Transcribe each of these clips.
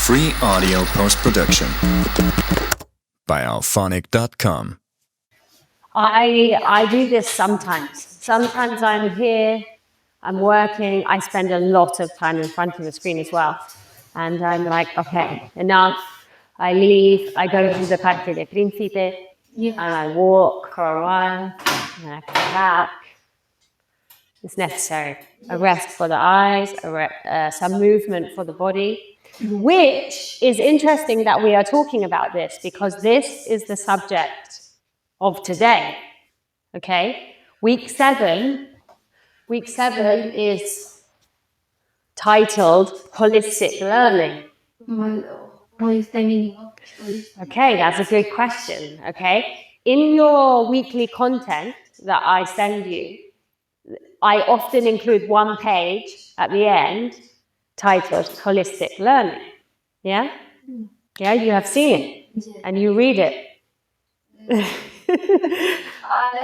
Free audio post-production by alphonic.com. I do this sometimes. Sometimes I'm here, I'm working, I spend a lot of time in front of the screen as well. And I'm like, okay, enough. I leave, I go to the Parque de Príncipe, and I walk for a while, and I come back. It's necessary. A rest for the eyes, some movement for the body, which is interesting that we are talking about this because this is the subject of today. Okay? Week seven is titled Holistic Learning. Okay, that's a good question. Okay? In your weekly content that I send you, I often include one page at the end titled Holistic Learning. Yeah? Yeah, you have seen it. And you read it.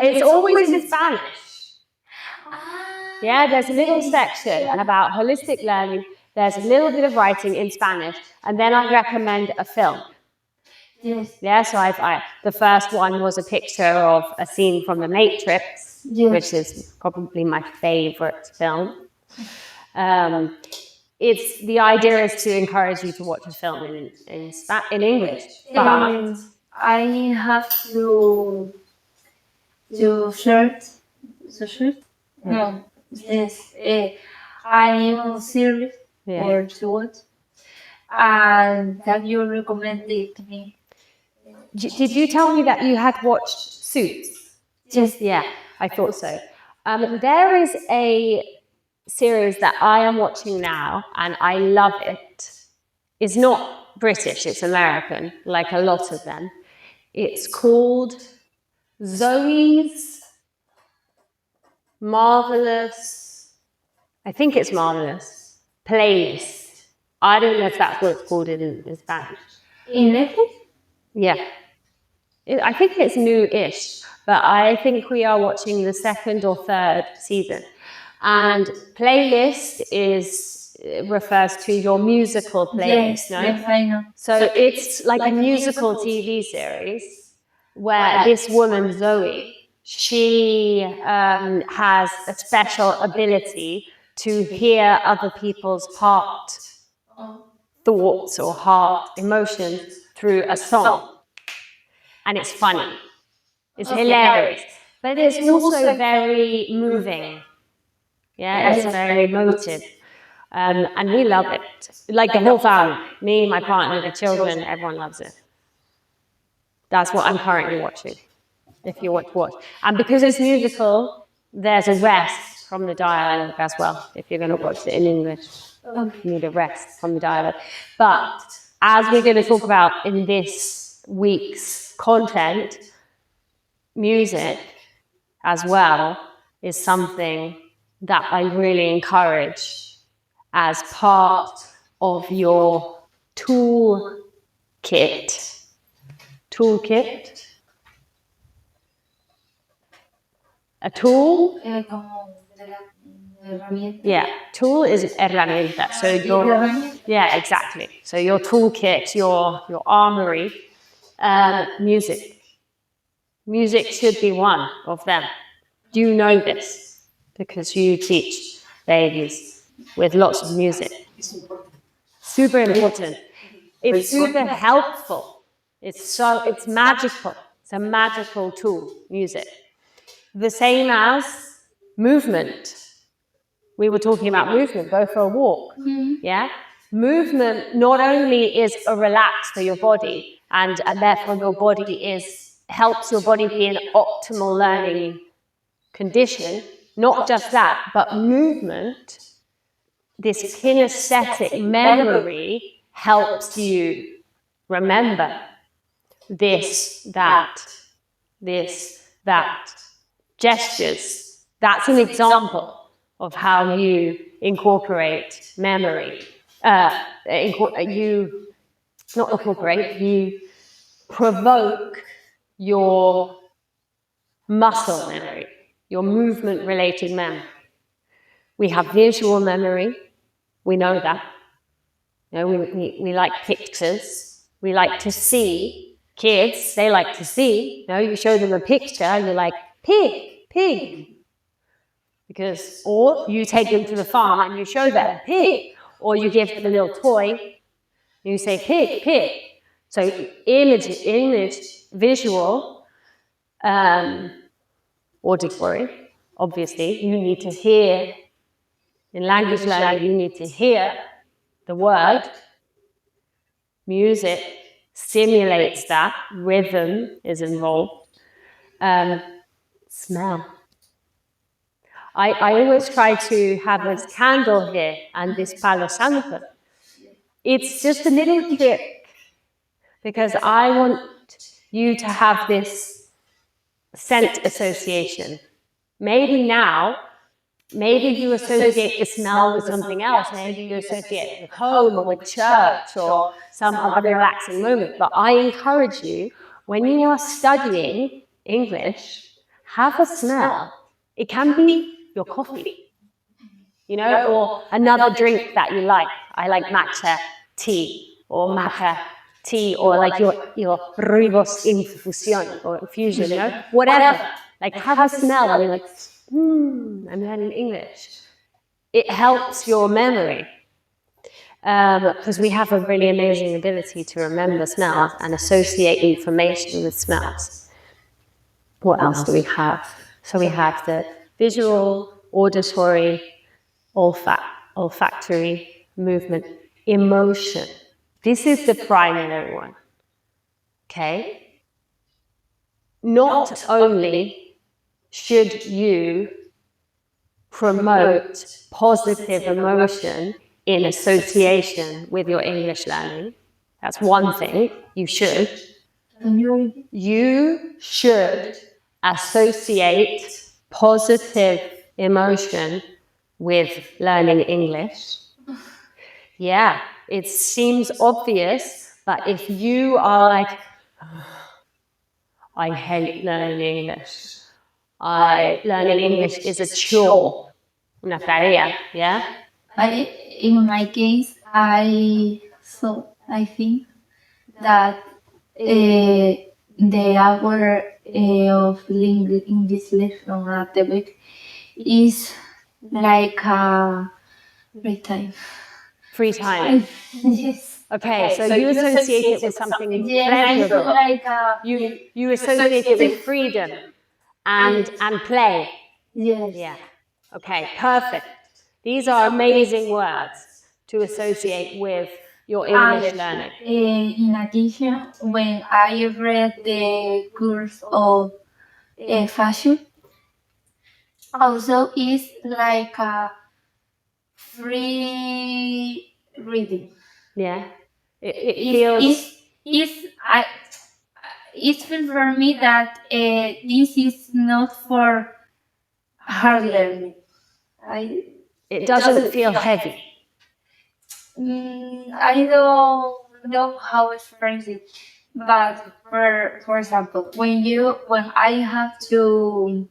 It's always in Spanish. Yeah, there's a little section about holistic learning. There's a little bit of writing in Spanish. And then I recommend a film. Yeah, so the first one was a picture of a scene from The Matrix, which is probably my favorite film. The idea is to encourage you to watch a film in English. But I have to search. No, yes, I am serious or to watch, and that you recommended to me. Did you tell me that you had watched Suits? Yes. Yeah, I thought so. There is a series that I am watching now, and I love it. It's not British, it's American, like a lot of them. It's called Zoe's Marvelous, I think it's Marvelous, Playlist. I don't know if that's what it's called in Spanish. In Netflix? Yeah. I think it's new-ish, but I think we are watching the second or third season. And playlist refers to your musical playlist, no? Yes, I know. So it's like a musical TV series where this woman, Zoe, she has a special ability to hear other people's heart thoughts or heart emotions through a song. And it's funny. It's hilarious. But it's also very moving. Yeah, it's very emotive. And we love it. Like the whole family. Me, my partner, the children, everyone loves it. That's what I'm currently watching. If you watch. And because it's musical, there's a rest from the dialogue as well. If you're going to watch it in English, you need a rest from the dialogue. But as we're going to talk about in this week's content, music as well is something that I really encourage as part of your toolkit. Toolkit? A tool? Yeah, tool is herramienta. So yeah, exactly. So your toolkit, your armory, music. Music should be one of them. Do you know this? Because you teach babies with lots of music. Super important. It's super helpful. It's magical. It's a magical tool, music. The same as movement. We were talking about movement, go for a walk. Yeah? Movement not only is a relax for your body, and therefore your body helps your body be in optimal learning condition, not just that, but movement, this kinesthetic memory helps you remember this, that, gestures. That's an example of how you incorporate memory. You provoke your muscle memory, your movement-related memory. We have visual memory, we know that. You know, we like pictures. We like to see. Kids, they like to see. You know, you show them a picture and you're like, pig, pig. Because, or you take them to the farm and you show them pig. Or you give them a little toy and you say pig, pig. So image, visual, auditory, obviously. You need to hear, in language learning, you need to hear the word. Music stimulates that. Rhythm is involved. Smell. I always try to have this candle here and this Palo Santo. It's just a little trick because I want you to have this scent association. Maybe now, maybe you associate the smell with something else. Maybe you associate it with home or with church or some other relaxing moment. But I encourage you, when you are studying English, have a smell. It can be your coffee, you know, or another drink that you like. I like matcha tea or maca tea or like your rooibos infusion or infusion, you know, whatever. Like have a smell and you're like, I'm learning English. It helps your memory because we have a really amazing ability to remember smells and associate information with smells. What else do we have? So we have the visual, auditory, olfactory, movement, emotion. This is the primary one. Okay? Not only should you promote positive emotion in association with your English learning. That's one thing you should. You should associate positive emotion with learning English. Yeah, it seems obvious, but if you are like, I hate learning English. Learning English is a chore, una tarea, yeah? In my case, I think that the hour of English lesson at the week is like a free time. Free time. Yes. Okay, so you associate it with something pleasurable. Like You associate it with freedom and play. yes. Yeah. Okay, perfect. These are amazing words to associate with your English learning. In addition, when I read the course of fashion, also is like a free reading. Yeah. It feels... It's for me that this is not for hard learning. It doesn't feel heavy. I don't know how to express it, but for example, when I have to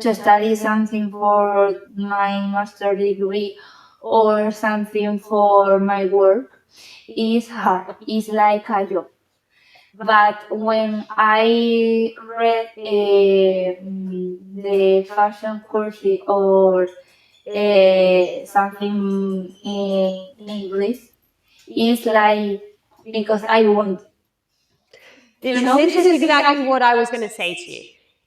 study something for my master degree or something for my work, it's hard. It's like a job. But when I read the fashion course or something in English, it's like because I want. This is exactly what I was going to say to you.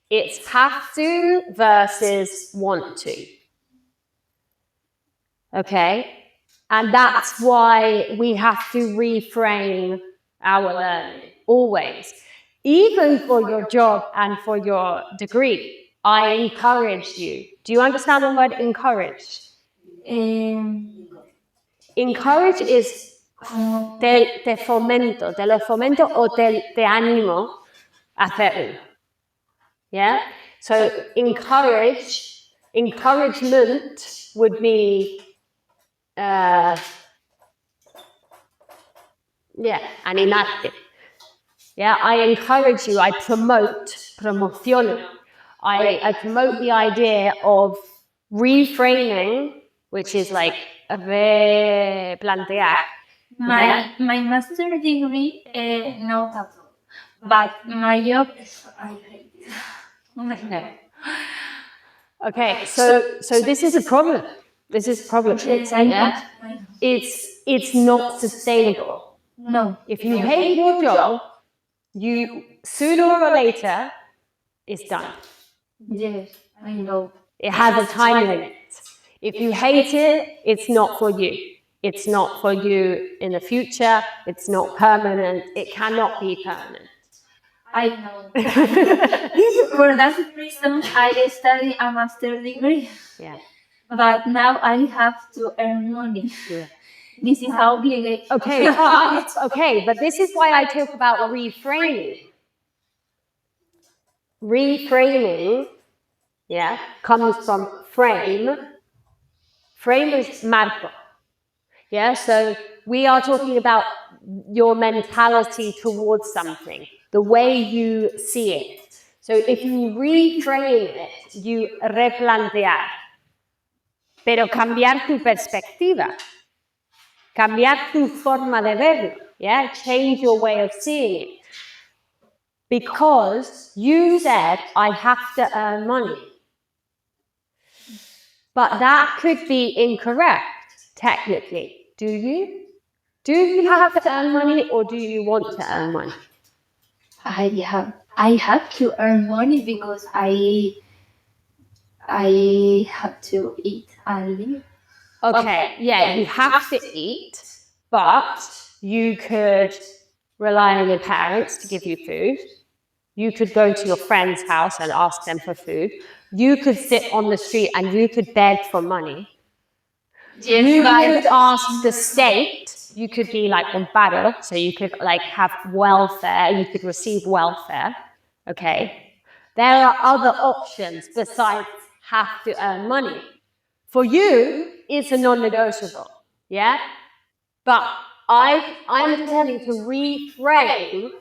It's have to versus want to. Okay? And that's why we have to reframe our learning, always. Even for your job and for your degree, I encourage you. Do you understand the word encourage? Encourage is te fomento, te lo fomento o te animo a hacerlo. Yeah? So encouragement would be animarte. Yeah, I encourage you, I promociono. I promote the idea of reframing, which is like replantear. My master degree, no tattoo. But my job is, I hate it. Oh my God. Okay, so this is a problem. This is a problem. Yeah? It's not sustainable. No. If you hate your job, you sooner or later, it's done. Yes, I know. It has a time limit. If you hate it, it's not for you. It's not for you in the future. It's not permanent. It cannot be permanent. I know. For that reason, I study a master degree. Yeah. But now I have to earn money. Yeah. This is obligation. Okay, okay, but this is why I talk about reframing. Reframing, yeah, comes from frame. Frame is marco. Yeah, so we are talking about your mentality towards something, the way you see it. So if you reframe it, you replantear. Pero cambiar tu perspectiva. Cambiar tu forma de verlo. Yeah, change your way of seeing it. Because you said, I have to earn money. But that could be incorrect, technically. Do you? Do you have to earn money or do you want to earn money? I have to earn money because I have to eat and live. Okay, yeah, you have to eat, but you could rely on your parents to give you food. You could go to your friend's house and ask them for food. You could sit on the street and you could beg for money. You could ask the state. You could be like on paro, so you could like have welfare. You could receive welfare. Okay. There are other options besides have to earn money. For you, it's a non-negotiable. Yeah. But I'm telling you to reframe.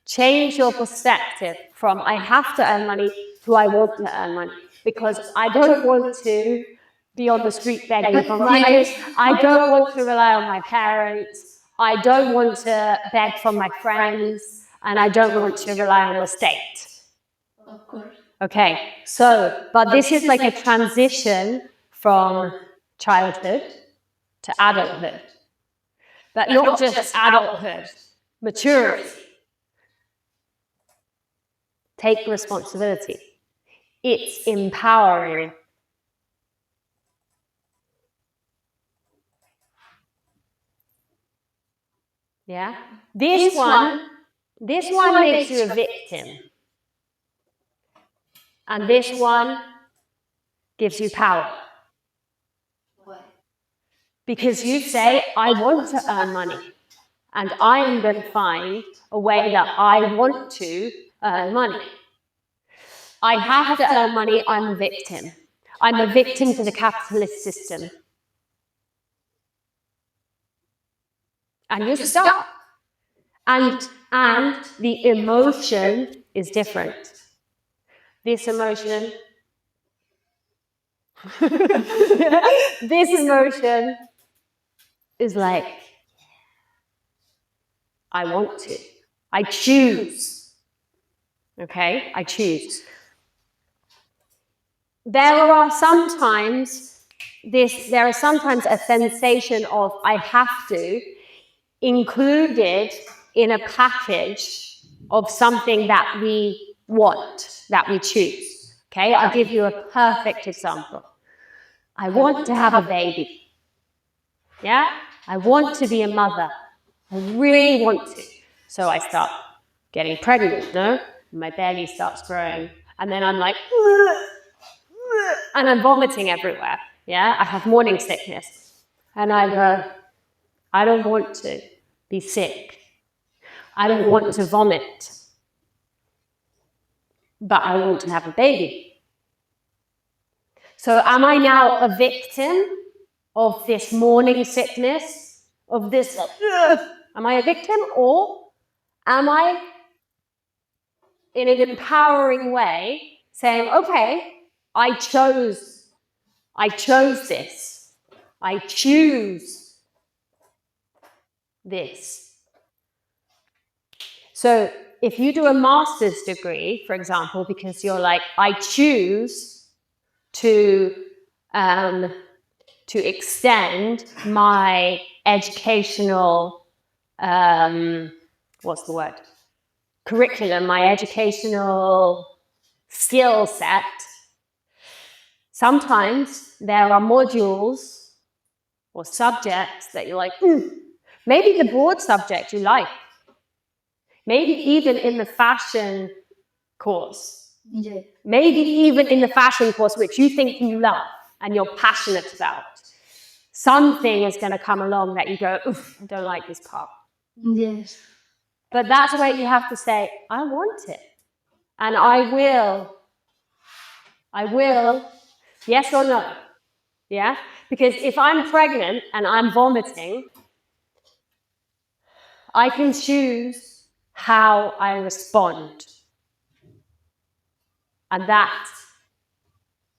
Change your perspective from I have to earn money to I want to earn money. Because I don't want to be on the street begging for money. I don't want to rely on my parents. I don't want to beg from my friends. And I don't want to rely on the state. Of course. Okay, so, but this is like a transition from childhood to adulthood. But not just adulthood, maturity. Take responsibility. It's empowering. Yeah? This one makes you a victim. And this one gives you power. Why? Because you say, I want to earn money. And I'm going to find a way that I want to earn money. I have to earn money, I'm a victim. I'm a victim to the capitalist system. And you're stuck. And the emotion is different. This emotion, this emotion is like, I want to. I choose. Okay? I choose. There is sometimes a sensation of I have to included in a package of something that we want, that we choose. Okay? I'll give you a perfect example. I want to have a baby. Yeah? I want to be a mother. I really want to. So I start getting pregnant, no? My belly starts growing. And then I'm like, and I'm vomiting everywhere. Yeah? I have morning sickness. And I go, I don't want to be sick. I don't want to vomit. But I want to have a baby. So am I now a victim of this morning sickness? Of this, am I a victim? Or am I, in an empowering way, saying, okay, I chose this. I choose this. So if you do a master's degree, for example, because you're like, I choose to extend my educational, what's the word? Curriculum, my educational skill set. Sometimes there are modules or subjects that you're like, maybe the broad subject you like. Maybe even in the fashion course. Yeah. Maybe even in the fashion course, which you think you love and you're passionate about. Something is going to come along that you go, I don't like this part. Yes. But that's where you have to say, I want it. And I will, yes or no? Yeah? Because if I'm pregnant and I'm vomiting, I can choose how I respond. And that's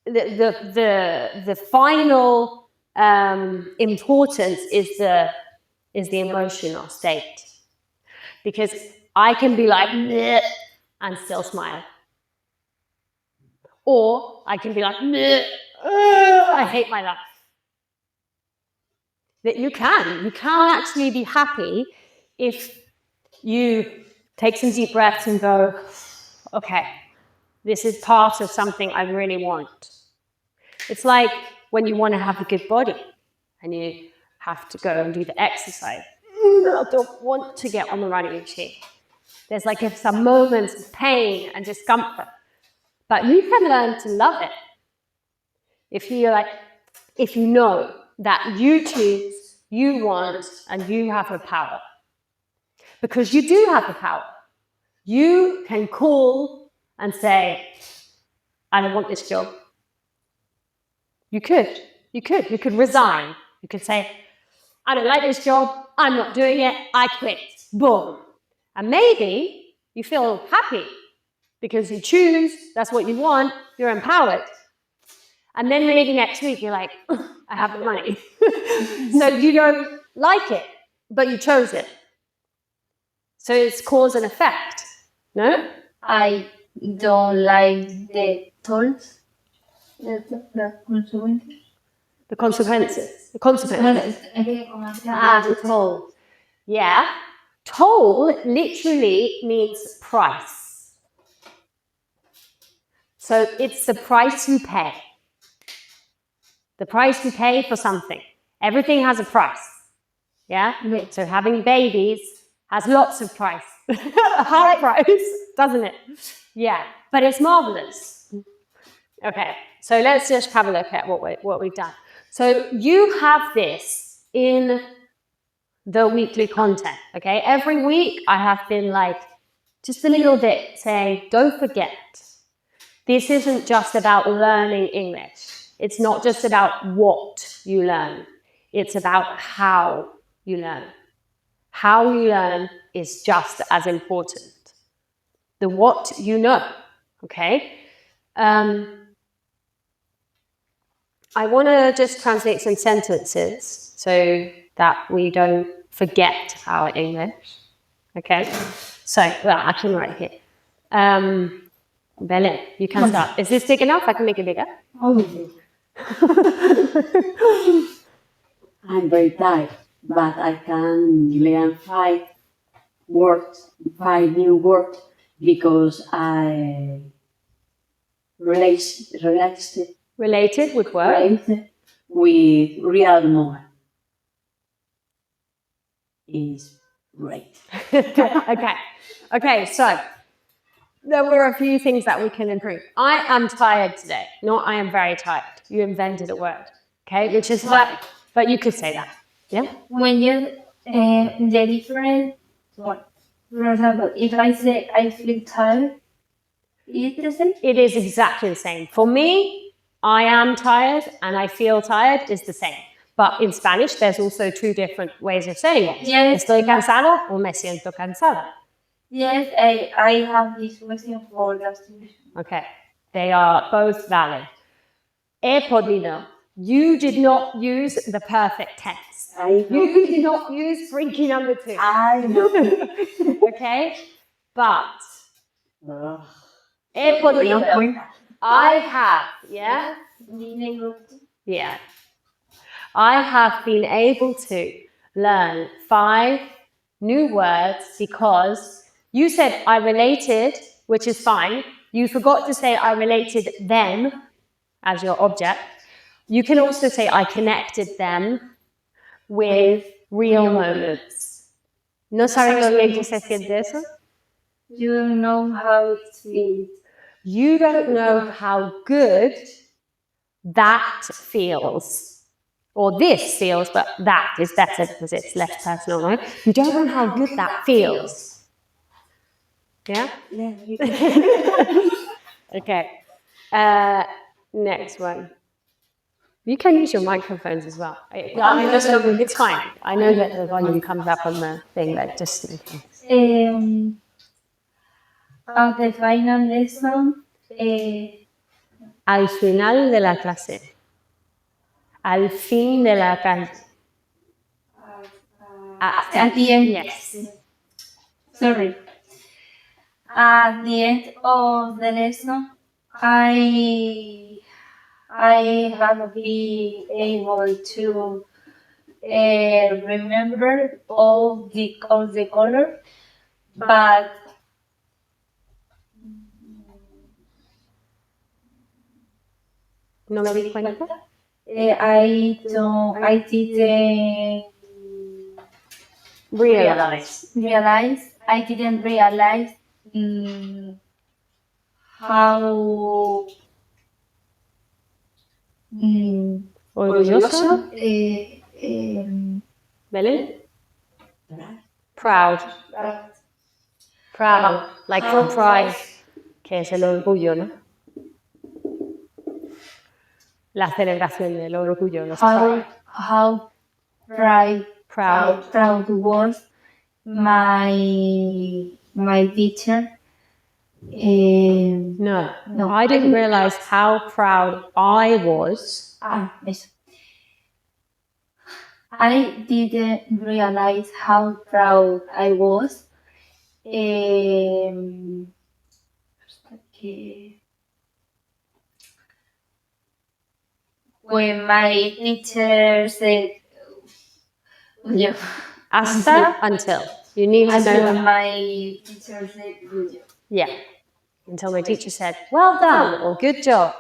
the final importance is the emotional state. Because I can be like, bleh, and still smile. Or I can be like, bleh, I hate my life. That you can actually be happy if you take some deep breaths and go, okay, this is part of something I really want. It's like when you want to have a good body and you have to go and do the exercise. I don't want to get on the running machine. There's like some moments of pain and discomfort. But you can learn to love it. If you know that you choose, you want, and you have the power. Because you do have the power. You can call and say, I don't want this job. You could resign. You could say, I don't like this job, I'm not doing it, I quit. Boom. And maybe you feel happy because you choose, that's what you want, you're empowered. And then maybe next week you're like, I have the money. So you don't like it, but you chose it. So it's cause and effect, no? I don't like the tolls. The consequences. The consequences. The toll. Yeah. Toll literally means price. So it's the price you pay. The price you pay for something. Everything has a price. Yeah? So having babies has lots of price. A high price, doesn't it? Yeah. But it's marvelous. Okay. So let's just have a look at what we've done. So you have this in the weekly content, okay? Every week I have been like, just a little bit saying, don't forget, this isn't just about learning English. It's not just about what you learn. It's about how you learn. How you learn is just as important. The what you know, okay? I want to just translate some sentences so that we don't forget our English. Okay? So, well, I can write here. Belen, you can start. Is this big enough? I can make it bigger. Obviously. I'm very tired, but I can learn 5 new words, because I Related would work. with real moment. Is great. Okay, so there were a few things that we can improve. I am tired today, not I am very tired. You invented a word, okay, which is fine, but you could say that, yeah? When you, the different, for example, if I say I feel tired, is it the same? It is exactly the same. For me, I am tired and I feel tired is the same. But in Spanish, there's also 2 different ways of saying it. Yes. Estoy cansado o me siento cansada. Yes, I have this question for last week. Okay, they are both valid. He podido You did not use the perfect tense. I know. You did not use freaky number 2. I know. Okay? But Ugh. he podido. No cuenta. I have, yeah? Yeah. I have been able to learn 5 new words because you said I related, which is fine. You forgot to say I related them as your object. You can also say I connected them with real moments. ¿No sabes lo bien que se siente eso? You don't know how it feels. You don't know how good that feels. Or this feels, but that is better because it's less personal, right? You don't know how good that feels. Yeah? Yeah, you can. Okay. Next one. You can use your microphones as well. It's fine. I know that the volume comes up on the thing, but just in case. At the final lesson, Al final de la clase. Al fin de la clase. at the end, Yes. sorry. At the end of the lesson, I have been able to remember all the color, but ¿No me di cuenta? I didn't Realize. I didn't realize how Orgulloso. Belén? Proud. Proud. Like for pride. Que es el orgullo, ¿no? La celebración del orgullo. Los pride. how proud was my teacher. No. I didn't realize how proud I was. Yes. I didn't realize how proud I was. When my teacher said, yeah, Hasta until. You need to know. my teacher said, Yeah. Until my teacher said, well done, or good job.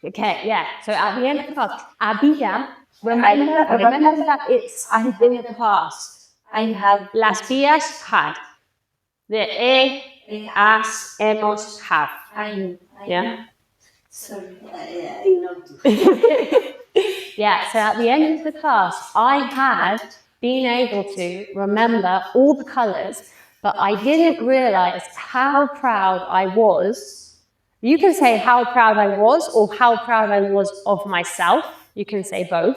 Okay, yeah. So at the end of the class, había, remember that it's in the past. I have Las vías had. The has, hemos, have. Yeah? sorry. I know. Yeah, so at the end of the class, I had been able to remember all the colours, but I didn't realise how proud I was. You can say how proud I was or how proud I was of myself. You can say both.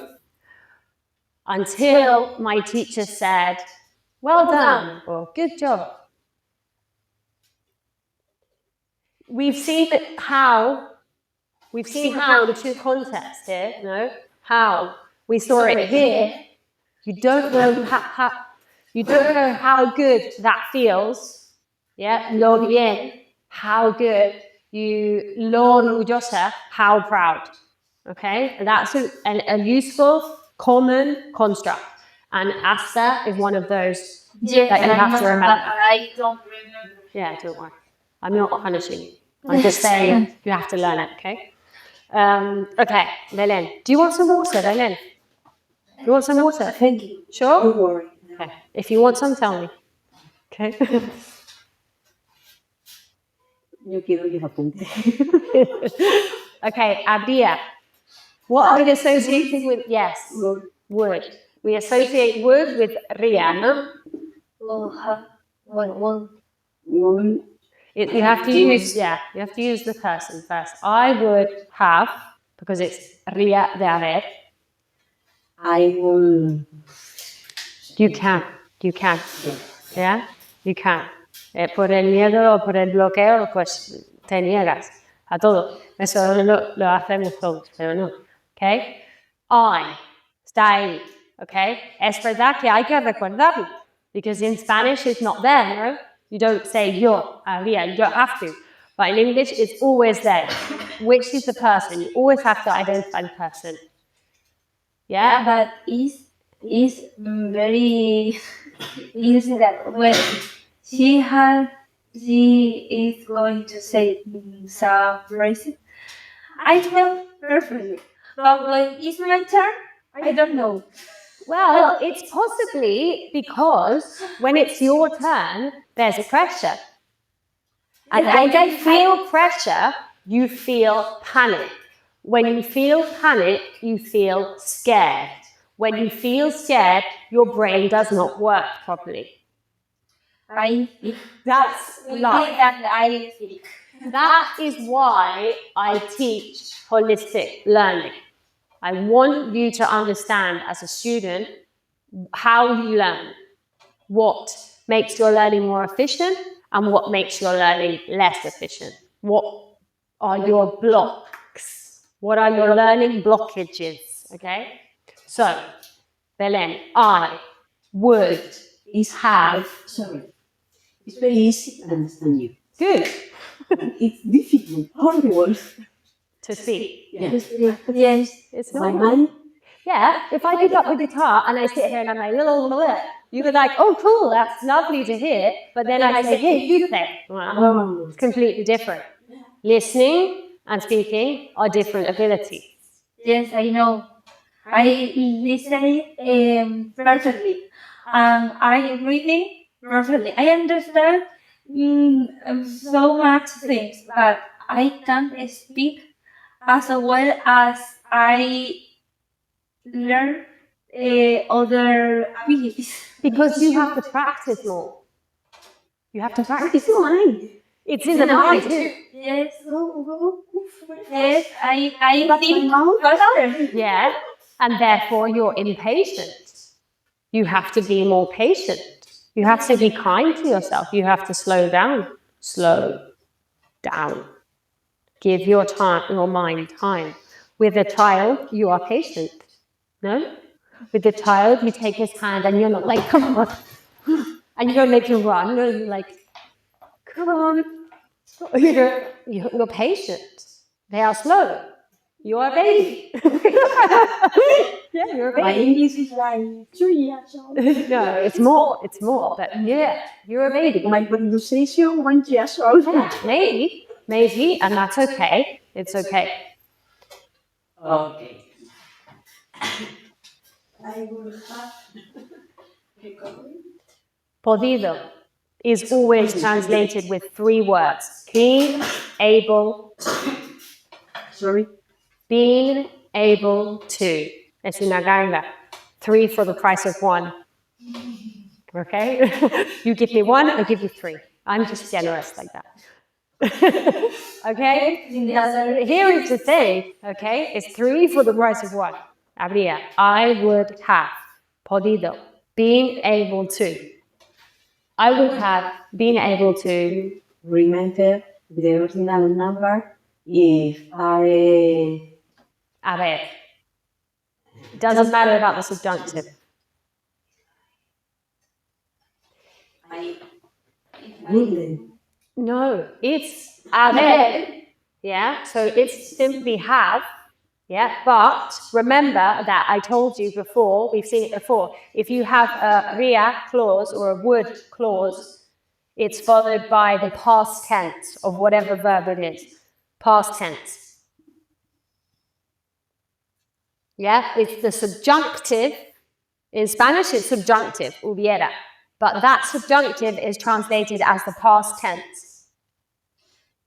Until my teacher said, well done, or good job. We've seen how the two concepts here, no? How. We saw it here. You don't know how good that feels. Yeah, lo bien, how good. Lo orgullosa, how proud. Okay, and that's a useful, common construct. And hasta is one of those that you have to remember. I don't remember. Yeah, don't worry. I'm not punishing you. I'm just saying you have to learn it, okay? Okay, Belén. Do you want some water, Belén? You want some water? Thank you. Sure? Don't worry. Okay. If you want some, tell me. Okay? Yo quiero los apuntes. Okay, había. What are we associating with? Yes, wood. We associate wood with ría, no? Woman, You have to use, you have to use the person first. I would have, because it's ría de haber. I will. You can. Yeah? You can. Por el miedo o por el bloqueo, pues te niegas a todo. Eso lo hacemos todos, pero no. Okay? I, está ahí. Okay? Es verdad que hay que recordarlo. Because in Spanish, it's not there, no? You don't say yo, había, you don't have to. But in English, it's always there. Which is the person? You always have to identify the person. Yeah? But is very easy that when she is going to say some phrases, I know perfectly. But when it's my turn, I don't know. Well, it's possibly because when it's your turn, there's a pressure. And when you feel pressure, you feel panic. When you feel panic, you feel scared. When you feel scared, your brain does not work properly. That's life. That is why I teach holistic learning. I want you to understand as a student how you learn, what makes your learning more efficient and what makes your learning less efficient. What are your blocks? What are your learning blockages? Okay? So, Belen, I would have. Sorry. It's very easy to understand you. Good. It's difficult, horrible. To see. Yes. Yes. It's My not. mind, Yeah, if I pick up the guitar and I sit here and I'm like, you were like, oh, cool, that's lovely to hear. But then I say, here, you play. Well, it's completely different. Listening and speaking are different abilities. Yes, I know. I listen perfectly. And I reading perfectly. I understand so much things, but I can't speak as well as I learn other abilities. Because you have to practice more. You have to practice more. mind. It's in the mind too. Yes. Yes, I think faster. Yeah, and therefore you're impatient. You have to be more patient. You have to be kind to yourself. You have to slow down. Slow down. Give your mind time. With a child, you are patient. No? With the child, you take his hand and you're not like, come on. And you don't make him run. No, you're like, come on. You're patient. They are slow. You are a baby. Yeah, you're a My baby. English is like 2 years old. No, it's more. But yeah, you're a baby. My pronunciation 1 year old. Yeah, maybe, and that's okay. It's okay. Okay. I will have recovery. Podido is always translated with 3 words. Being able, Sorry. being able to. Es una ganga. 3 for the price of 1. Okay? You give me 1, I give you 3. I'm just generous like that. Okay? Here is the thing, okay? It's 3 for the price of 1. Habría. I would have. Podido. Being able to. I would have been able to. Remember the original number if I... A ver. It doesn't matter about the subjunctive. I wouldn't. No, it's a ver. Yeah, so it's simply have. Yeah, but remember that I told you before, we've seen it before, if you have a ria clause or a would clause, it's followed by the past tense of whatever verb it is. Past tense. Yeah, it's the subjunctive. In Spanish, it's subjunctive, hubiera. But that subjunctive is translated as the past tense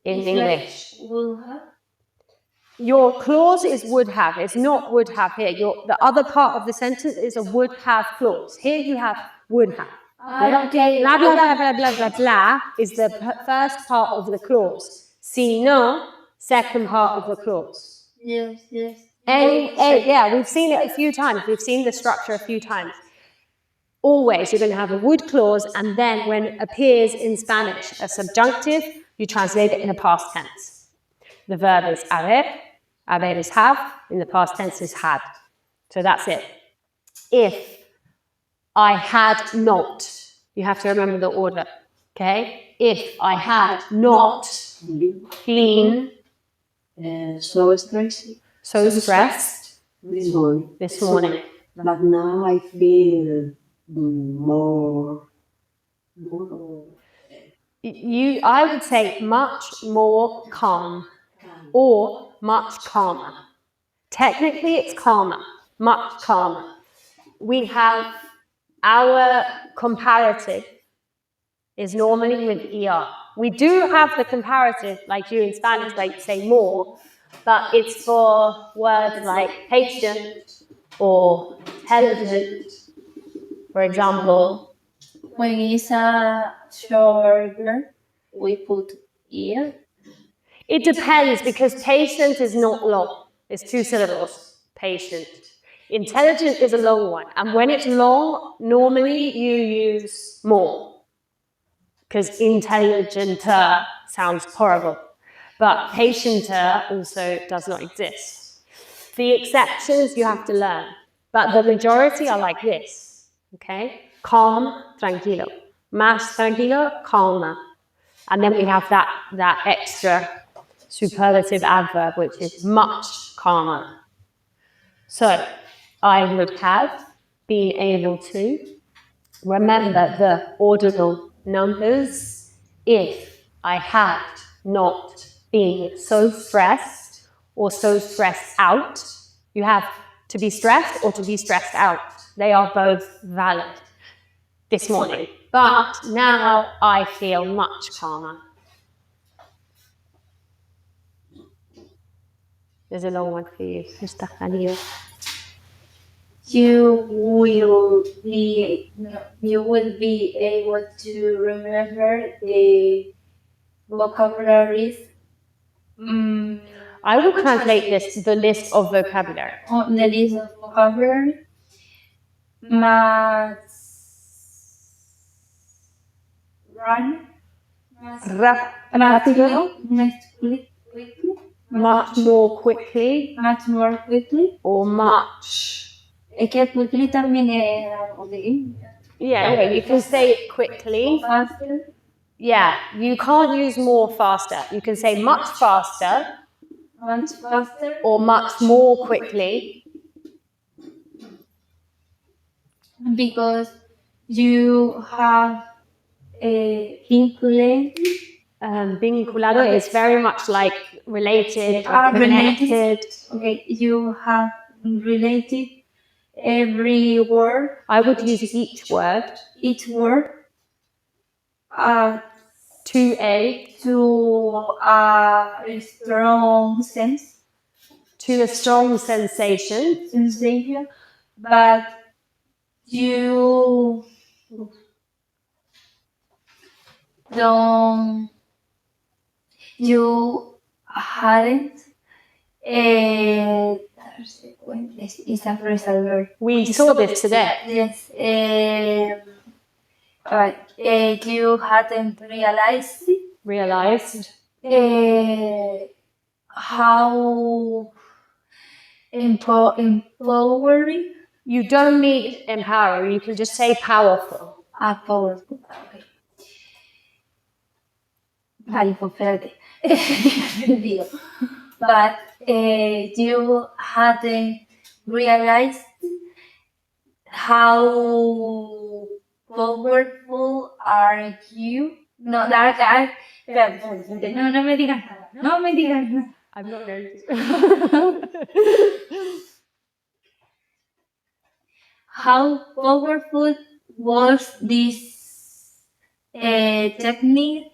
in English. Will have. Your clause is would have. It's not would have here. The other part of the sentence is a would have clause. Here you have would have. Okay. Blah, blah, blah, blah, blah, blah, blah is the first part of the clause. Si no, second part of the clause. Yes. Yeah, we've seen it a few times. We've seen the structure a few times. Always, you're going to have a would clause, and then when it appears in Spanish, a subjunctive, you translate it in a past tense. The verb is haber, Haber is have. In the past tense is had. So that's it. If I had not, you have to remember the order. Okay? If I had not been So stressed so stressed this morning. this morning. But now I feel more. I would say much more calm or much calmer. Technically, it's calmer, much calmer. We have our comparative is normally with ER. We do have the comparative, like you in Spanish, like say more, but it's for words like patient or intelligent, for example. When it's a short word, we put ear. It depends because patient is not long. It's 2 syllables, patient. Intelligent is a long one. And when it's long, normally you use more. Because intelligenter sounds horrible. But patienter also does not exist. The exceptions you have to learn. But the majority are like this. Okay? Calm, tranquilo. Más tranquilo, calmer. And then we have that extra superlative adverb, which is much calmer. So, I would have been able to remember the ordinal numbers if I had not been so stressed or so stressed out. You have to be stressed or to be stressed out. They are both valid this morning. But now I feel much calmer. There's a long one for you, Mr. Khalil. You will be able to remember the vocabularies. I will translate this, the list of vocabulary. On the list of vocabulary. Más rápido, Much more quickly much more quickly. or much. Es que quickly también es algo de Yeah, you can say it quickly. faster. Yeah, you can't use more faster. You can say much faster Much faster. or much more quickly. Because you have a vinculate. Vinculado is very much like related or Related. connected. Okay, you have related every word, I would use each word each word, to a strong strong sensation. but you hadn't it's a phrasal verb. We saw this today. Yes. You hadn't realized how empowering. You don't need empower. You can just say powerful. Powerful. Okay. But you hadn't realized how powerful are you? No, no me digas nada. No me digas nada. I'm not going to. How powerful was this technique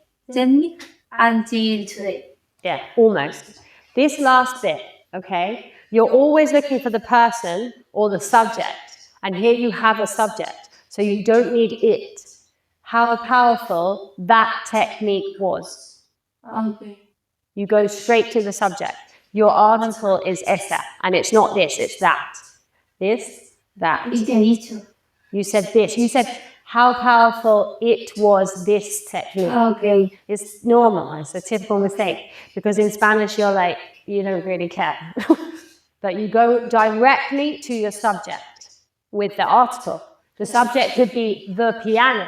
until today? Yeah, almost. This last bit, okay? You're always looking for the person or the subject, and here you have a subject, so you don't need it. How powerful that technique was. Okay. You go straight to the subject. Your article is esa, and it's not this, it's that. This, that. You said this. You said how powerful it was, this technique. Okay. It's normal. It's a typical mistake. Because in Spanish, you're like, you don't really care. But you go directly to your subject with the article. The subject could be the piano.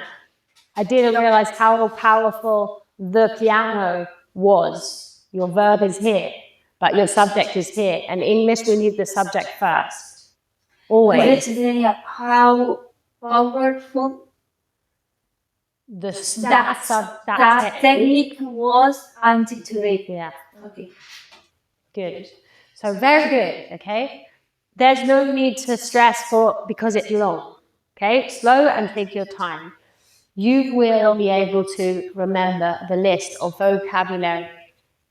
I didn't realize how powerful the piano was. Your verb is here, but your subject is here. And in English, we need the subject first. Always. How powerful that technique was until today. Yeah. Okay. Good. So very good, okay? There's no need to stress because it's long, okay? Slow and take your time. You will be able to remember the list of vocabulary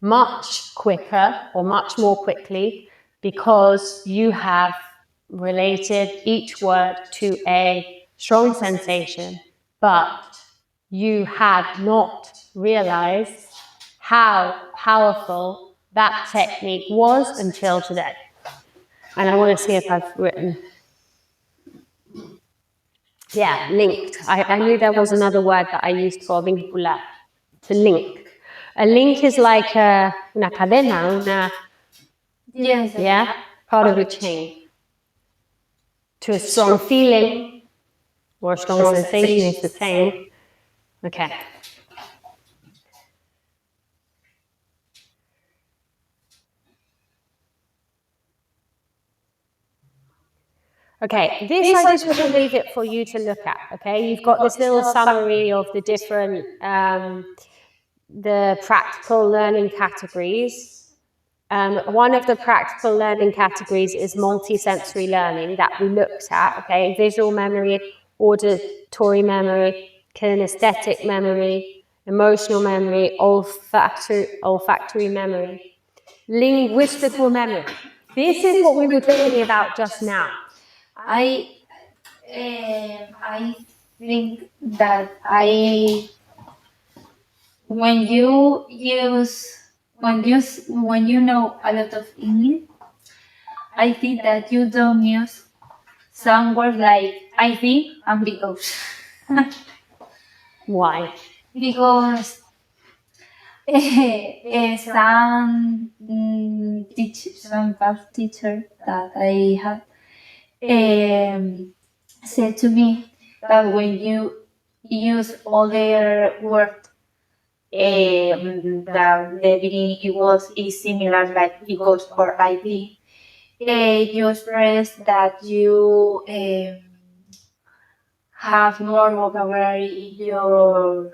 much quicker or much more quickly because you have related each word to a strong sensation, but you have not realized how powerful that technique was until today. And I want to see if I've written. Yeah, linked. I knew there was another word that I used for vincular, to link. A link is like una cadena, Yes. yeah, part of a chain. To a strong feeling or a strong sensation is the same. Okay. Okay, this I just want to leave it for you to look at, okay? You've got this little summary of the different, the practical learning categories. One of the practical learning categories is multisensory learning that we looked at, okay? Visual memory, auditory memory, kinesthetic memory, emotional memory, olfactory memory, linguistical memory. This is what we were talking about just now. I think that when you know a lot of English, I think that you don't use some words like I think and because. Why? Because some past teacher that I have said to me that when you use all their words, that the beginning is similar like because or ID, you express that you have more vocabulary in your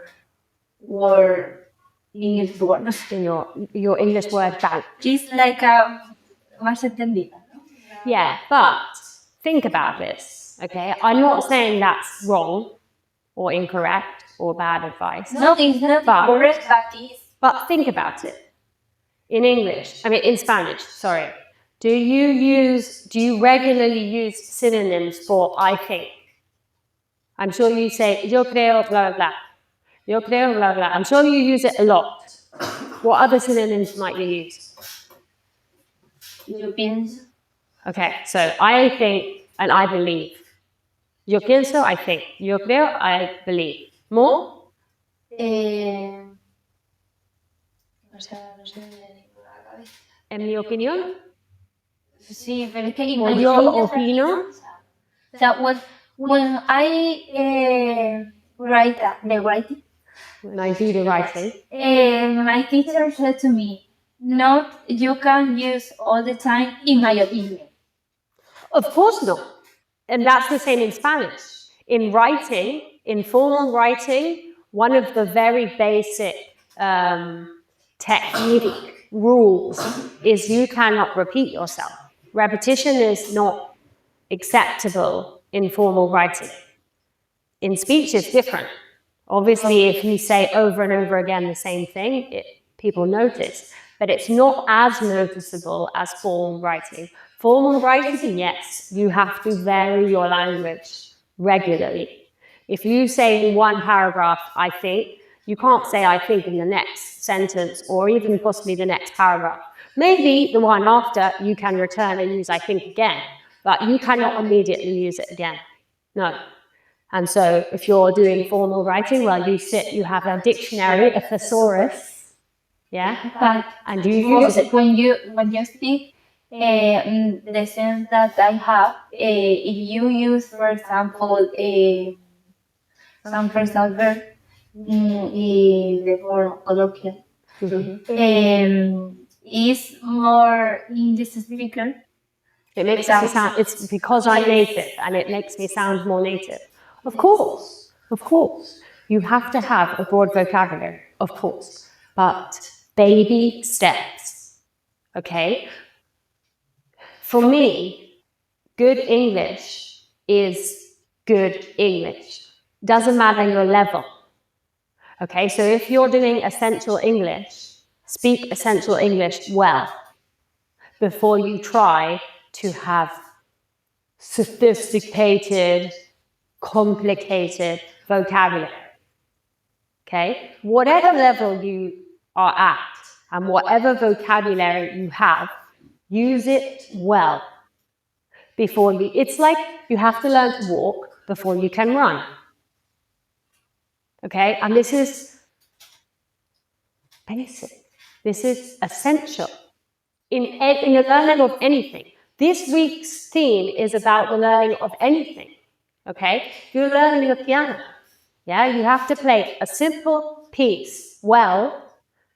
English words. In your English word bank. It's like a más entendida. Yeah, but think about this, okay? I'm not saying that's wrong or incorrect or bad advice. No, it's not correct, But think about it. In English, in Spanish, sorry. Do you regularly use synonyms for I think? I'm sure you say, yo creo, blah, blah, blah. Yo creo, blah, blah. I'm sure you use it a lot. What other synonyms might you use? Yo pienso. Okay, so I think and I believe. Yo pienso, I think. Yo creo, I believe. More? No sé la cabeza. En mi opinión. Sí, pero es que O yo opino. So when I write the writing, When I do the writing. my teacher said to me, "Not you can use all the time in my opinion." Of course not. And that's the same in Spanish. In writing, in formal writing, one of the very basic technique rules is you cannot repeat yourself. Repetition is not acceptable in formal writing. In speech, it's different. Obviously, if you say over and over again the same thing, people notice. But it's not as noticeable as formal writing. Formal writing, yes, you have to vary your language regularly. If you say in one paragraph, I think, you can't say I think in the next sentence or even possibly the next paragraph. Maybe the one after you can return and use I think again, but you cannot immediately use it again. No. And so if you're doing formal writing, well, you have a dictionary, a thesaurus, Yeah? But And you use it. when you speak, the sense that I have, if you use, for example, some personal verb in the form colloquial, is more in this speaker. It makes me sound, it's because I'm native and it makes me sound more native. Of course. You have to have a broad vocabulary, of course. But baby steps, okay? For me, good English is good English. Doesn't matter your level. Okay, so if you're doing essential English, speak essential English well before you try to have sophisticated, complicated vocabulary. Okay? Whatever level you are at and whatever vocabulary you have, use it well before you. It's like you have to learn to walk before you can run. Okay? And this is basic. This is essential in the learning of anything. This week's theme is about the learning of anything. Okay? If you're learning the piano, yeah, you have to play a simple piece well.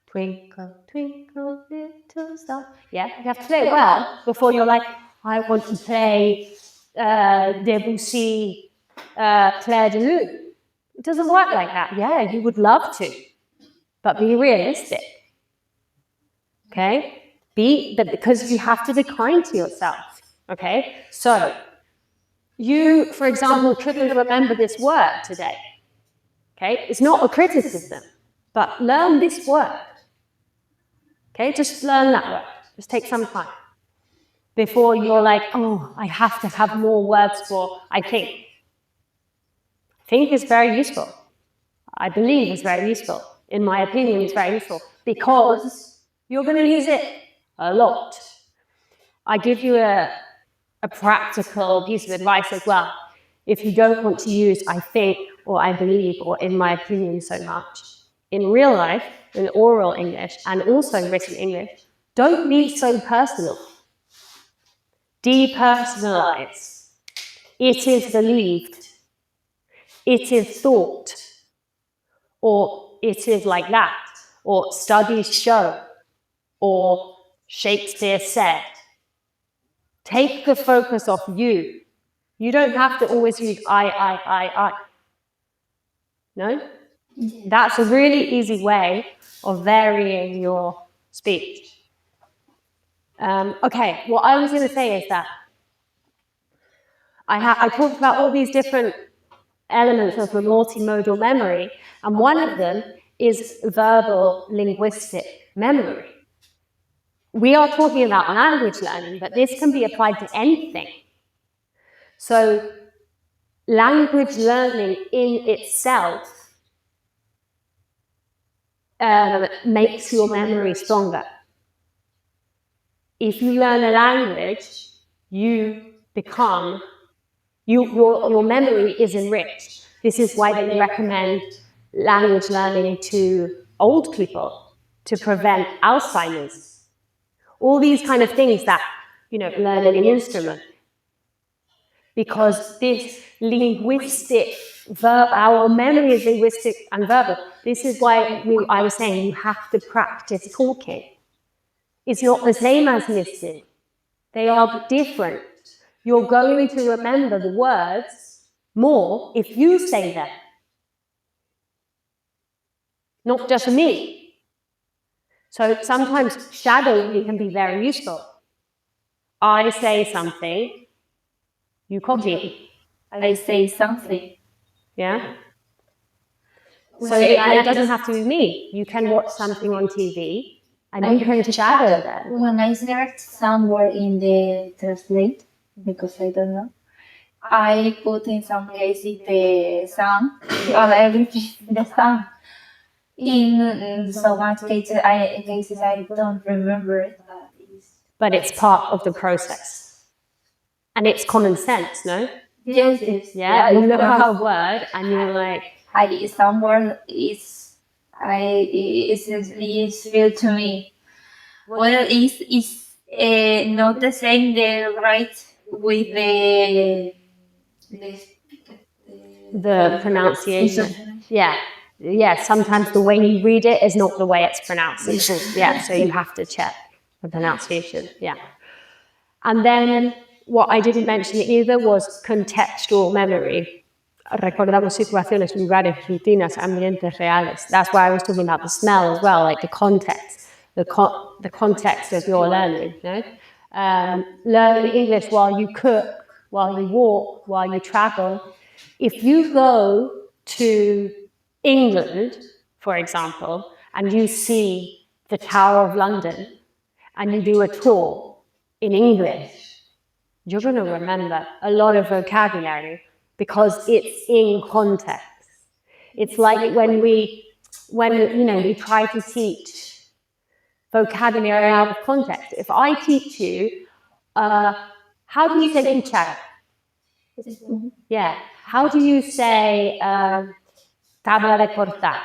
Twinkle, twinkle, little star. Yeah, you have to play it well before you're like, I want to play Debussy, Clair de Lune. It doesn't work like that. Yeah, you would love to, but be realistic. Okay? Because you have to be kind to yourself. Okay? So, you, for example, couldn't remember this word today. Okay? It's not a criticism, but learn this word. Okay? Just learn that word. Just take some time before you're like, oh, I have to have more words for I think. Think is very useful. I believe is very useful. In my opinion, it's very useful because you're going to use it a lot. I give you a practical piece of advice as well. If you don't want to use I think or I believe or in my opinion so much, in real life, in oral English and also written English, don't be so personal. Depersonalize. It is believed. It is thought. Or it is like that. Or studies show. Or Shakespeare said. Take the focus off you. You don't have to always use I. No? That's a really easy way of varying your speech. Okay, what I was going to say is that I talked about all these different elements of the multimodal memory, and one of them is verbal linguistic memory. We are talking about language learning, but this can be applied to anything. So, language learning in itself makes your memory stronger. If you learn a language, you become, your memory is enriched. This is why they recommend language learning to old people to prevent Alzheimer's. All these kind of things that, learning an instrument. Because this linguistic our memory is linguistic and verbal. This is why I was saying you have to practice talking. It's not the same as listening. They are different. You're going to remember the words more if you say them. Not just me. So sometimes shadowing can be very useful. I say something, you copy. I say something. Yeah? So it doesn't have to be me. You can watch something on TV and you can shadow that. When I search somewhere in the translate, because I don't know, I put in some cases the sound, or I repeat the sound. In so much cases I don't remember it. But it's part of the process. And it's common sense, no? Yes. Yeah, you look at a word and you're like, some word is It's real to me. Well, it's not the same the right with The pronunciation. Yeah. Sometimes the way you read it is not the way it's pronounced. Yeah. So you have to check the pronunciation. Yeah. And then what I didn't mention either was contextual memory. Recordamos situaciones, lugares, rutinas, ambientes reales. That's why I was talking about the smell as well, like the context, the context of your learning. You know? Learning English while you cook, while you walk, while you travel. If you go to England, for example, and you see the Tower of London, and you do a tour in English, you're going to remember a lot of vocabulary because it's in context. It's like when we try to teach vocabulary out of context. If I teach you, how do you say cuchara? Yeah. How do you say tabla de cortar?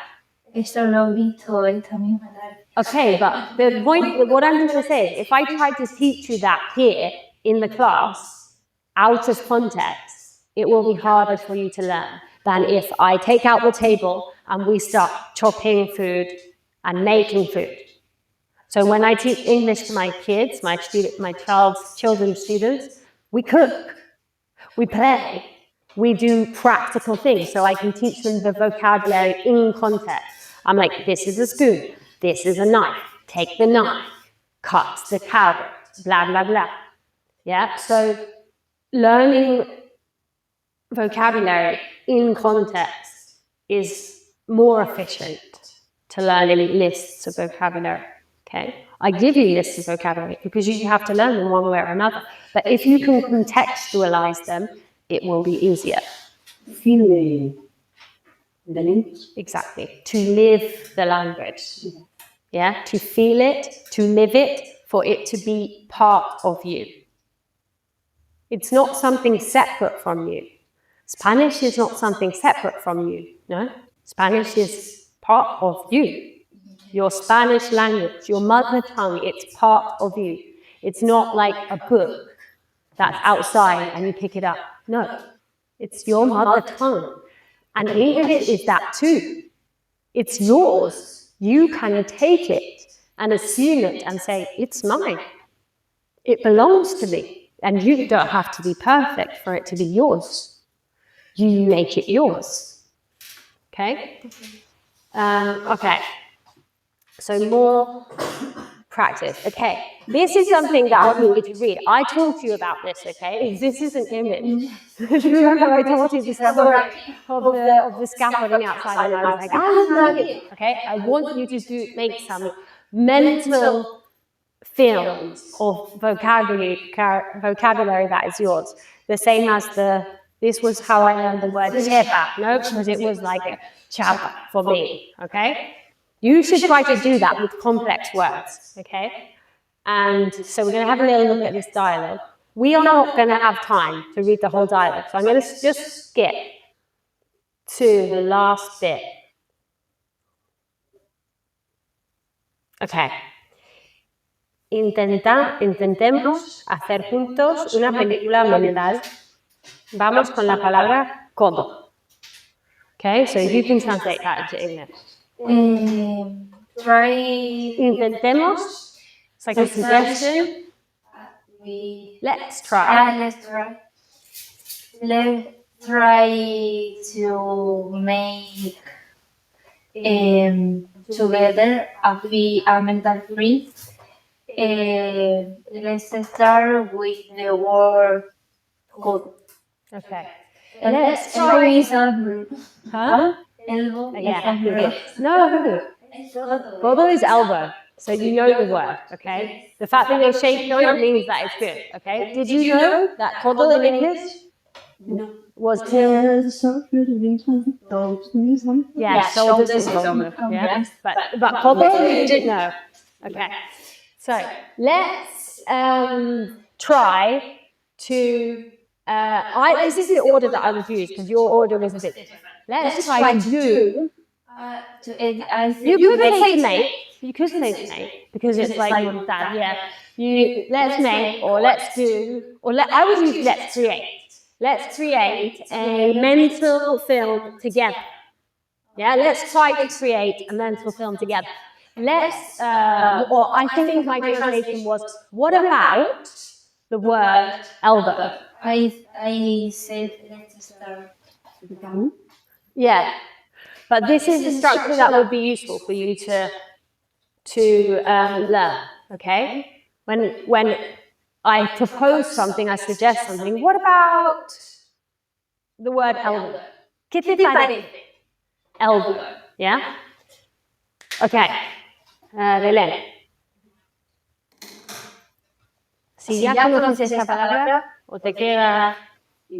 Esto lo he visto esta misma tarde. Okay, but the point, what I'm going to say is, if I tried to teach you that here in the class, out of context, it will be harder for you to learn than if I take out the table and we start chopping food and making food. So when I teach English to my kids, my children's students, we cook, we play, we do practical things. So I can teach them the vocabulary in context. I'm like, this is a spoon, this is a knife, take the knife, cut the carrot, blah, blah, blah. Yeah, so learning vocabulary in context is more efficient to learning lists of vocabulary, okay? I give you lists of vocabulary because you have to learn them one way or another. But if you can contextualize them, it will be easier. Feel the language. Exactly. To live the language. Yeah? To feel it, to live it, for it to be part of you. It's not something separate from you. Spanish is not something separate from you, no? Spanish is part of you. Your Spanish language, your mother tongue, it's part of you. It's not like a book that's outside and you pick it up. No, it's your mother tongue. And English is that too. It's yours. You can take it and assume it and say, it's mine. It belongs to me. And you don't have to be perfect for it to be yours. You make it yours. Okay? Okay. So more practice. Okay. This is something that I want you to read. I told you about this, okay? This is an image. Do you remember I told you the story of the scaffolding outside and I was like, love it. Okay? I want you to make some mental films of vocabulary that is yours. The same as this was how I learned the word chapa, no? Because it was like a chapa for me, okay? You should try to do that with complex words, okay? And so we're going to have a little look at this dialogue. We are not going to have time to read the whole dialogue, so I'm going to just skip to the last bit. Okay. Intentemos hacer juntos una película mental. Vamos con la palabra como. Okay, so you can translate that into English. Try. Intentemos. It's like a suggestion. Let's try. Let's try. Let's try to make together a mental print. Let's start with the word code. Okay. Let's try some. Huh? Elbow. Yeah. No. Codo is elbow. So you know the word, okay? The fact that you're shaped on it means that it's good, okay? Did you know that codo in English was shoulders is elbow. Yeah. But codo you didn't know. Okay. So let's try to. This is the order that I would use because your order was a bit different. Let's try to do You could say make. You could say make because it's like that. Yeah. Let's make, or let's do, or I would use let's create. Let's create a mental film together. Yeah. Let's try to create a mental film together. Let's. Or I think my translation was, what about the word elbow? I said let's start. Yeah. But this is a structure that would be useful for you to learn. Okay. When I propose something, I suggest something. What about the word elbow? ¿Qué te parece? Elbow. Yeah. Okay. Belén. Si ya conoces esta palabra o te queda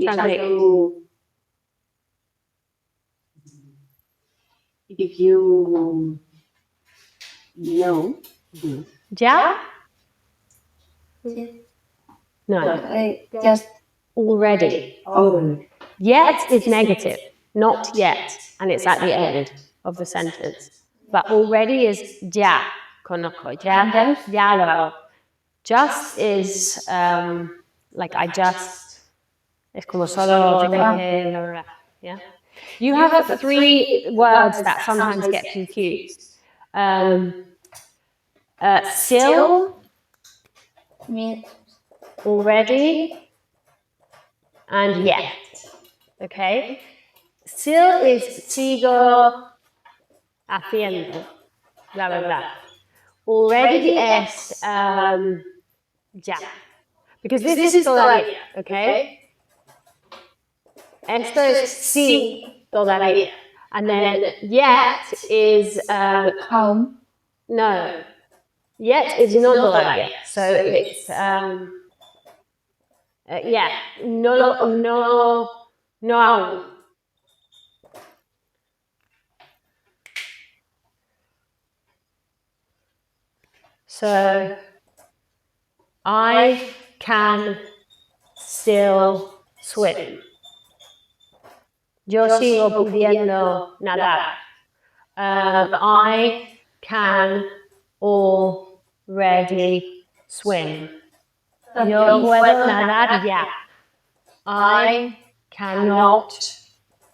translate. If you know, ¿Ya? No. Just Already. oh, Yet is negative, not yet, and it's at the end of the sentence. But already is ya, conozco, ya, ya lo hago. Just is like I just, es como solo tengo que, blah, blah, blah. Yeah. You have 3 words that sometimes get confused. Still, me already, and yet. Okay? Still is sigo haciendo. Blah, blah, blah. Already es ya. Because this is todavía. Okay? Esto es sí todavía. And then yet is home. no. Yet is not todavía. So it's yeah, no aún. So I can still swim. Yo sigo pudiendo nadar. I can already swim. Yo puedo nadar ya. I cannot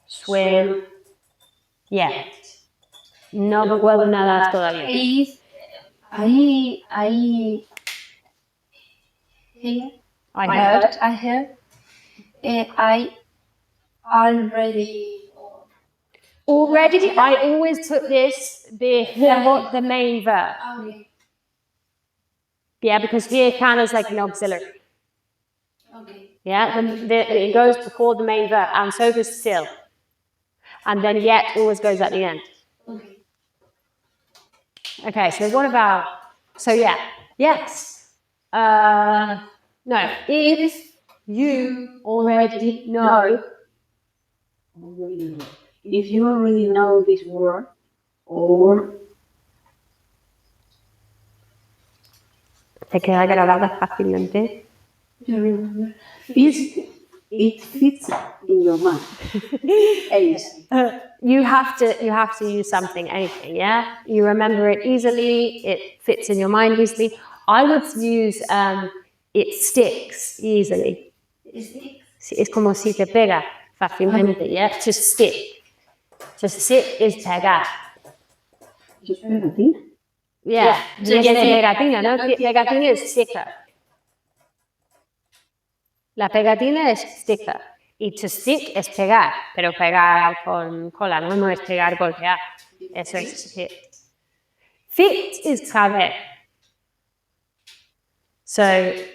swim yet. No puedo nadar todavía. I heard. I Already, I always put this before the main verb. Okay. Yeah, because here can is like an auxiliary. Okay. Yeah, it goes before the main verb, and so does still. And then yet always goes at the end. Okay. Okay, so what about, so yeah, yes. No, if you already know. if you already know this word, or Te queda grabada fácilmente. it fits in your mind. Easy. You have to use something, anything, yeah? You remember it easily, it fits in your mind easily. I would use it sticks easily. Es como si te pega fácilmente, yeah? To stick. To stick is pegar. Just pegatina. Yeah, es de pegatina, ¿no? Pegatina es sticker. La pegatina es sticker. Y to stick es pegar, pero pegar con cola, ¿no? No es pegar golpear. Eso es fit. Fit is caber. So,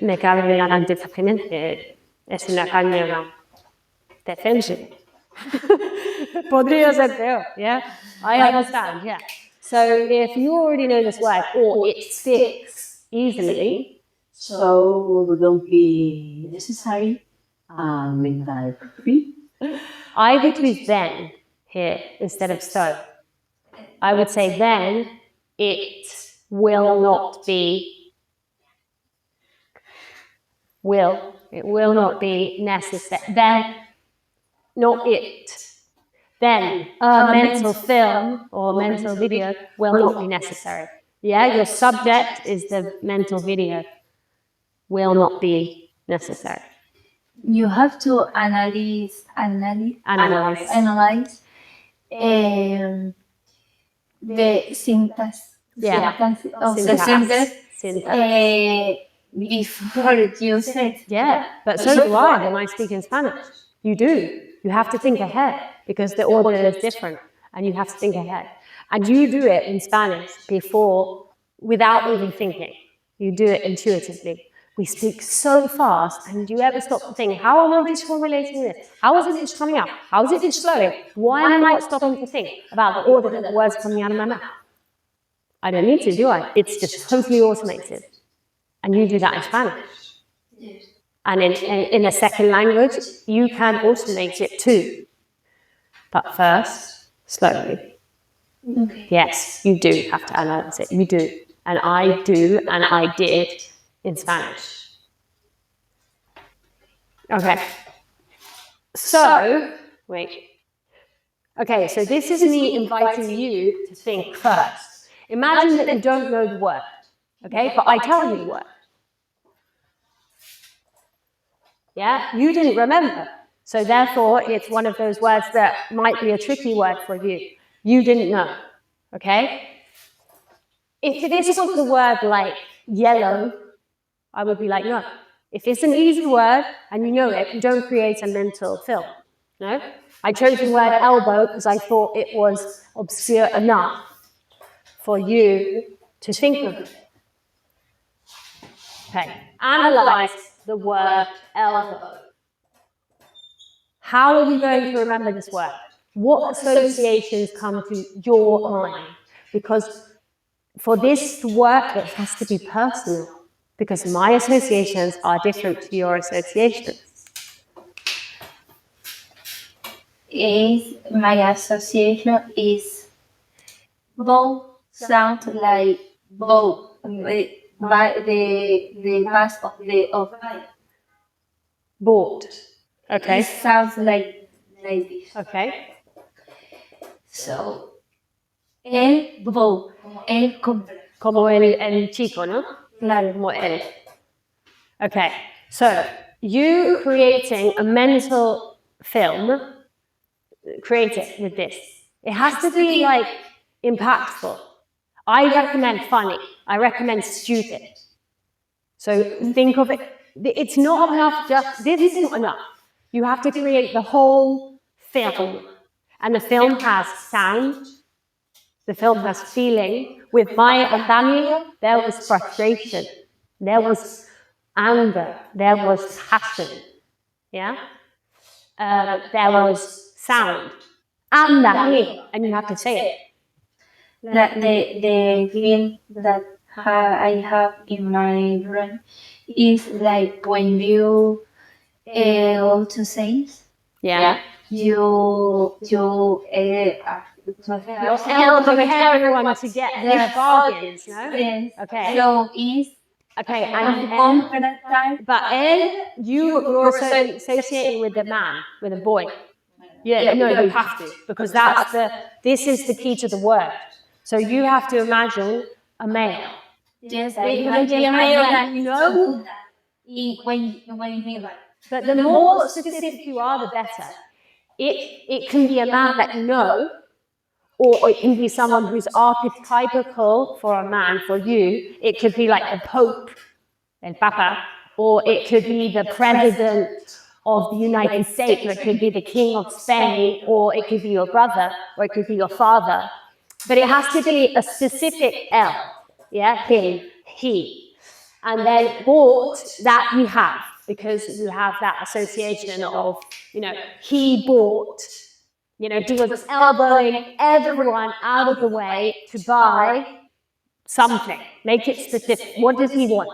me cabe delante fácilmente. Es una caña defensiva. Podría ser peor, yeah? I understand, yeah. So, if you already know this word, or it sticks easily, So don't be necessary mental free. I would use then here instead of so. I would say then it will not be it will not be necessary. Then not it. then a mental film or mental video will not be necessary. Yeah, your subject is the mental video, will not be necessary. You have to analyze the syntax. Yeah. Syntax of the Syntax. sentence Syntax. before you said. Yeah, but so do I when I speak in Spanish. You do. You have to think ahead because the order is different and you have to think ahead. And you do it in Spanish before, without even thinking. You do it intuitively. We speak so fast, and do you ever stop to think, how am I just formulating this? How is it coming out? How is it slowing? Why am I not stopping to think about the order of the words coming out of my mouth? I don't need to, do I? It's just totally automated. And you do that in Spanish. Yes. And in a second language, you can automate it too. But first, slowly. Okay. Yes, you do have to analyze it. You do. And I do, and I did in Spanish. Okay. So, wait. Okay, so this is me inviting you to think first. Imagine that you don't know the word, okay? But I tell you the word. Yeah? You didn't remember. So therefore, it's one of those words that might be a tricky word for you. You didn't know, okay? If this was the word like yellow, I would be like, no. If it's an easy word and you know it, you don't create a mental film, no? I chose the word elbow because I thought it was obscure enough for you to think of it. Okay, analyze the word elbow. How are you going to remember this word? What associations come to your mind? Because for this to work, it has to be personal, because my associations are different to your associations. My association is bow sound like bow. The past of Bought. Okay. It sounds like this. Okay. So el bow, el Como el chico, ¿no? claro. Como él. Okay. So you creating a mental film, create it with this. It has to be like impactful. I recommend funny. I recommend stupid. So think of it. It's not enough just, this isn't enough. You have to create the whole film. And the film has sound. The film has feeling. With Maya and Daniel, there was frustration. There was anger. There was passion. Yeah? There was sound. And Daniel. And you have to say it. The feeling that I have in my brain is like when you go to sales. Yeah. You helping everyone to get their bargains, no? Yes. Okay. So it's Okay, but you're associating with the man, with a boy. Yeah, no, you have to, because this is the key to the word. So you have to imagine a male. yes, You know? when you hear that. But the more specific you are, the better. It can be a man that you know, or it can be someone who's archetypical for a man, for you. It could be like the Pope, El Papa, or it could be the President of the United States, or it could be the King of Spain, or it could be your brother, or it could be your father. But it has to be a specific L, yeah, him, he. And then bought, that you have, because you have that association of, he bought, was elbowing everyone out of the way to buy something. Make it specific. What does he want?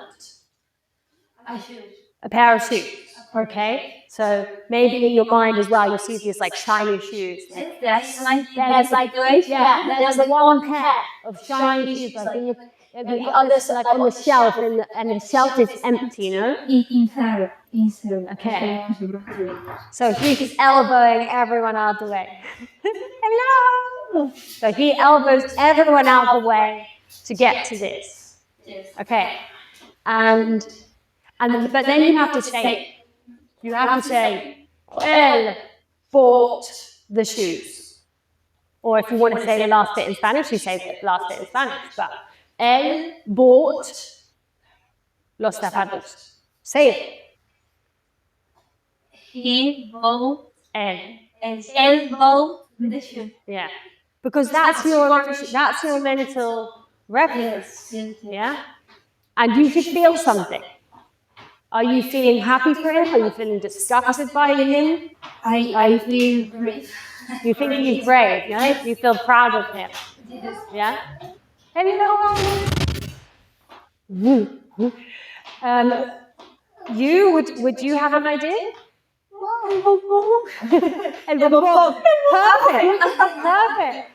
A pair of shoes. Okay? So maybe in your mind as well, you see these like shiny shoes. There's the one pair of shiny shoes. Like The other's like on the shelf, and the shelf is empty, you know? In Okay. So he's elbowing everyone out of the way. Hello! So he elbows everyone out of the way to get to this. Okay. But then you have to say, él bought the shoes. Or if you want to say the last bit in Spanish, you say the last bit in Spanish. But él bought los zapatos. Say it. He bought Él. él bought the shoe. Yeah. Because that's your mental reference. Yeah. And you should feel something. Are you feeling happy for him? Are you feeling disgusted by him? I feel great. You think he's brave, right? You feel proud of him. Yeah? Hello. Would you have an idea? El bombón. Perfect.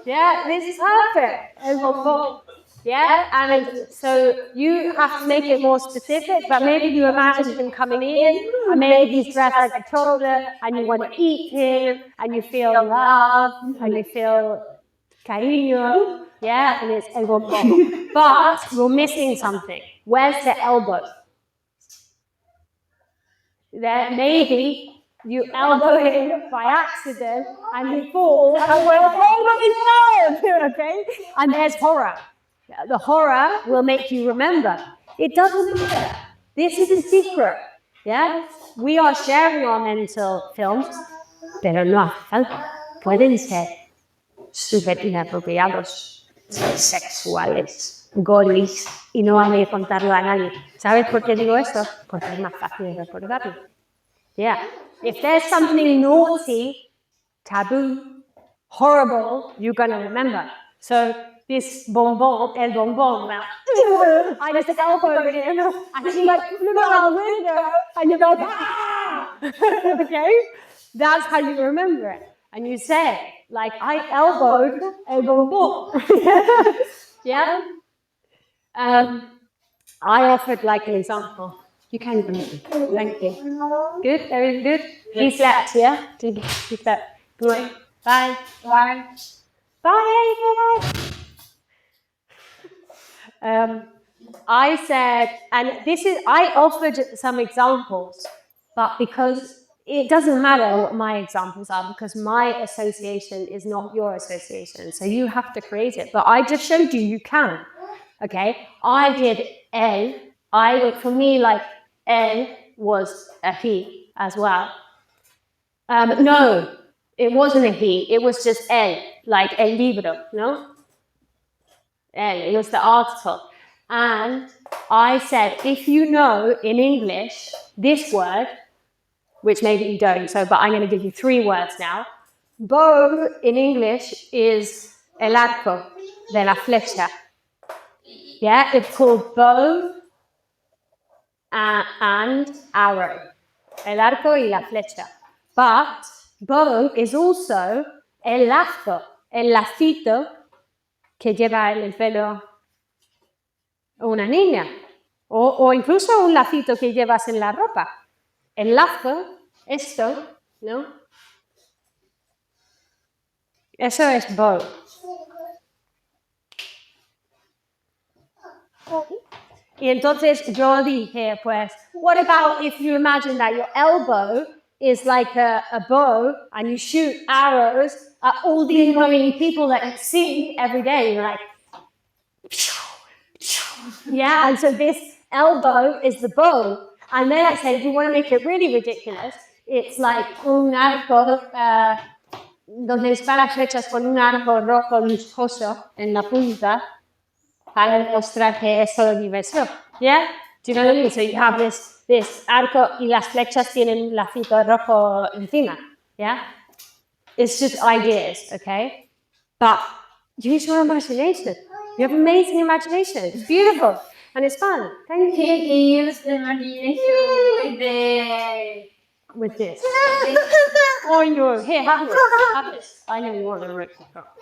Yeah, this is perfect. El bombón. Yeah, and so you have to make it more specific, but maybe you imagine him coming in, and maybe he's dressed like a toddler, and you want to eat him, and you feel love, and you feel cariño, yeah, and it's el bombón. But you're missing something. Where's the elbow? There, maybe you elbow him by accident, and he falls, and we're all okay? And there's horror. The horror will make you remember. It doesn't matter. This is a secret. Yeah? We are sharing our mental films, pero no hace falta. Pueden ser súper inapropiados, sexuales, goris, y no hay que contarlo a nadie. ¿Sabes por qué digo esto? Porque es más fácil de recordarlo. Yeah. If there's something naughty, taboo, horrible, you're going to remember. So this bonbon, el bonbon, I just elbowed him, and he like flew out the window, and you go, ah! Okay? That's how you remember it. And you say, like, I elbowed el bonbon. Yeah? I offered like an example. You can do it. Thank you. Good? Very good? He slept, yeah? He slept. Good. Bye. Bye. Bye. I said, and I offered some examples, but because it doesn't matter what my examples are, because my association is not your association, so you have to create it. But I just showed you can. Okay? I did él. For me, like, él was a he as well. No, it wasn't a he. It was just él, like el libro, no? Él, it was the article. And I said, if you know in English this word, which maybe you don't, but I'm going to give you 3 words now. Bow in English is el arco de la flecha. Yeah, it's called bow and arrow. El arco y la flecha. But bow is also el lazo, el lacito que lleva en el pelo una niña. O incluso un lacito que llevas en la ropa. El lazo, esto, ¿no? Eso es bow. Y entonces yo dije, pues, what about if you imagine that your elbow is like a bow and you shoot arrows at all the annoying people that you see every day? You're like, yeah, and so this elbow is the bow. And then I said, if you want to make it really ridiculous, it's like un arco, donde disparas flechas con un arco rojo lujoso en la punta para demostrar que es solo diversión. Yeah? Do you know what I mean? So you have this arco y las flechas tienen un lacito rojo encima. Yeah? It's just ideas, okay? But use your imagination. You have amazing imagination. It's beautiful. And it's fun. Thank you. He used the imagination with this. Oh, no. Here, have this. Have this. I know you want to rip it up.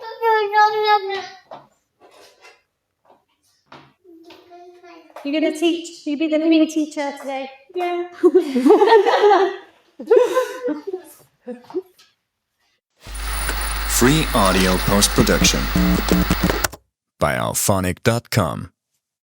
You're going to teach? You be the new teacher today? Yeah. Free audio post-production by alphonic.com.